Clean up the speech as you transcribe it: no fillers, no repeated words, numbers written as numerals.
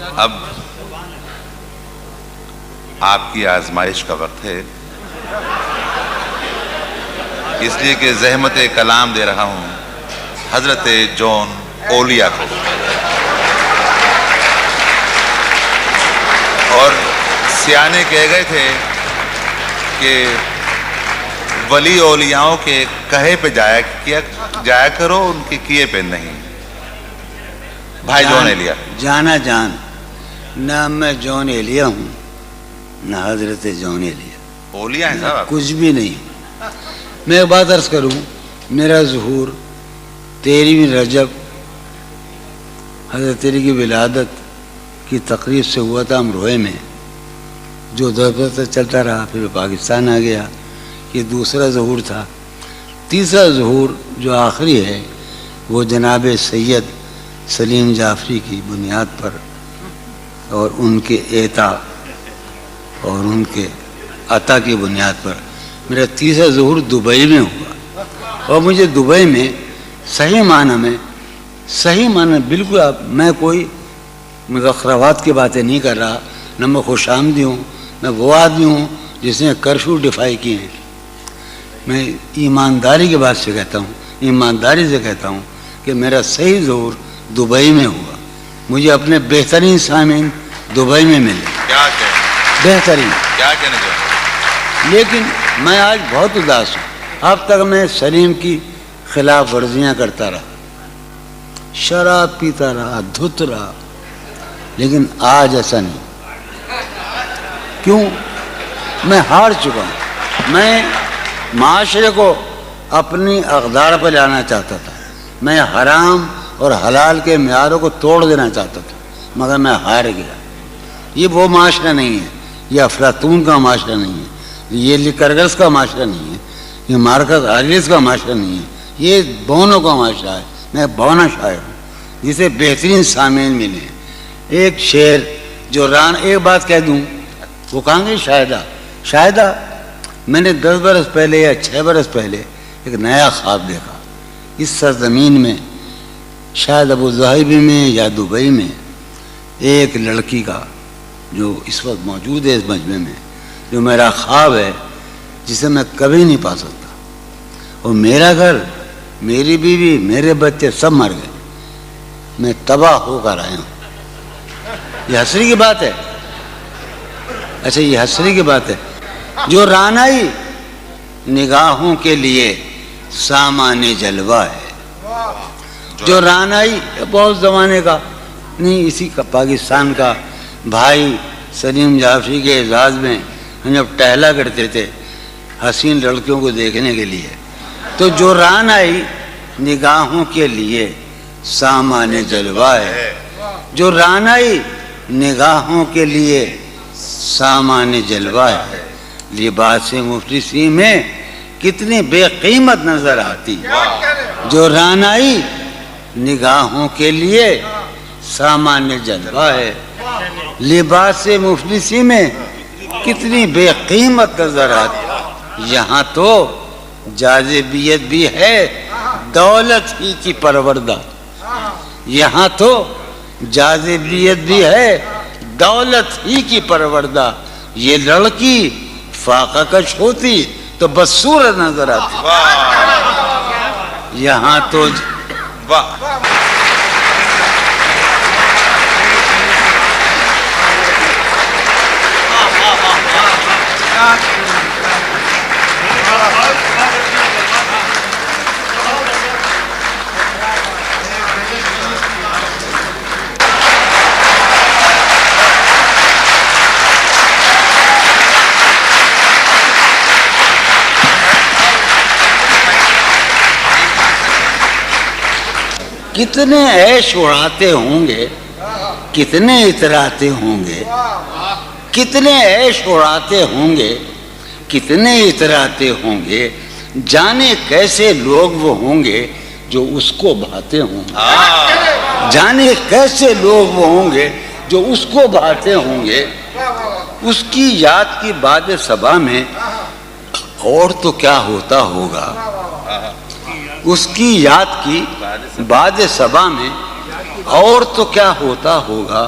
اب آپ کی آزمائش کا وقت ہے، اس لیے کہ زحمت کلام دے رہا ہوں حضرت جون اولیا کو، اور سیانے کہہ گئے تھے کہ ولی اولیاؤں کے کہے پہ جایا کرو، ان کے کیے پہ نہیں۔ بھائی جون ایلیا، جانا جان، نہ میں جون ایلیا ہوں نہ حضرت جون ایلیا، اولیاء ہیں صاحب، کچھ بھی نہیں۔ میں ایک بات عرض کروں، میرا ظہور 13 رجب حضرت علی کی ولادت کی تقریب سے ہوا تھا امروہے میں، جو دفعہ سے چلتا رہا، پھر پاکستان آ گیا، یہ دوسرا ظہور تھا۔ تیسرا ظہور جو آخری ہے وہ جناب سید سلیم جعفری کی بنیاد پر اور ان کے اعطا اور ان کے عطا کی بنیاد پر میرا تیسرا ظہور دبئی میں ہوا، اور مجھے دبئی میں صحیح معنی بالکل، میں کوئی مذخرفات کی باتیں نہیں کر رہا، نہ میں خوش آمدی ہوں، میں وہ آدمی ہوں جس نے کرفیو ڈیفائی کیے ہیں۔ میں ایمانداری کے بات سے کہتا ہوں، ایمانداری سے کہتا ہوں کہ میرا صحیح ظہور دبئی میں ہوا، مجھے اپنے بہترین سامعین دبئی میں ملے، کیا کہنے، بہترین، کیا کہنے جو، لیکن میں آج بہت اداس ہوں۔ اب تک میں سلیم کی خلاف ورزیاں کرتا رہا، شراب پیتا رہا، دھت رہا، لیکن آج ایسا نہیں۔ کیوں؟ میں ہار چکا ہوں۔ میں معاشرے کو اپنی اقدار پر لانا چاہتا تھا، میں حرام اور حلال کے معیاروں کو توڑ دینا چاہتا تھا، مگر میں ہار گیا۔ یہ وہ معاشرہ نہیں ہے، یہ افلاطون کا معاشرہ نہیں ہے، یہ لیکرگس کا معاشرہ نہیں ہے، یہ مارکس آریس کا معاشرہ نہیں ہے، یہ بونوں کا معاشرہ ہے۔ میں بونا شاعر ہوں جسے بہترین سامعین ملے ہیں۔ ایک شعر جو ایک بات کہہ دوں، وہ کہاں گے شاہدہ، میں نے 10 برس پہلے یا 6 برس پہلے ایک نیا خواب دیکھا۔ اس سرزمین میں شاید ابوظہبی میں یا دبئی میں ایک لڑکی کا جو اس وقت موجود ہے اس مجمع میں، جو میرا خواب ہے، جسے میں کبھی نہیں پا سکتا، اور میرا گھر، میری بیوی، میرے بچے سب مر گئے، میں تباہ ہو کر آیا ہوں۔ یہ حسری کی بات ہے، اچھا یہ حسری کی بات ہے۔ جو رانائی نگاہوں کے لیے سامان جلوہ ہے، جو رانائی بہت زمانے کا نہیں، اسی کا پاکستان کا بھائی سلیم جعفری کے اعزاز میں ہم جب ٹہلا کرتے تھے حسین لڑکیوں کو دیکھنے کے لیے، تو جو رانائی نگاہوں کے لیے سامان جلوہ ہے، جو رانائی نگاہوں کے لیے سامان جلوہ ہے، لباس مفلسی میں کتنی بے قیمت نظر آتی، جو رانائی نگاہوں کے لیے سامان جلوہ ہے، لباس مفلسی میں کتنی بے قیمت نظر آتی۔ یہاں تو جاذبیت بھی ہے دولت ہی کی پروردہ، یہاں تو جاذبیت بھی ہے دولت ہی کی پروردہ، یہ لڑکی فاقہ کش ہوتی تو بدصورت نظر آتی۔ یہاں تو کتنے عیش اڑاتے ہوں گے، کتنے اتراتے ہوں گے، کتنے عیش اڑاتے ہوں گے، کتنے اتراتے ہوں گے، جانے کیسے لوگ وہ ہوں گے جو اس کو بھاتے ہوں گے، جانے کیسے لوگ وہ ہوں گے جو اس کو بھاتے ہوں گے۔ اس کی یاد کی باد صبا میں اور تو کیا ہوتا ہوگا، اس کی یاد کی باد صبا میں اور تو کیا ہوتا ہوگا،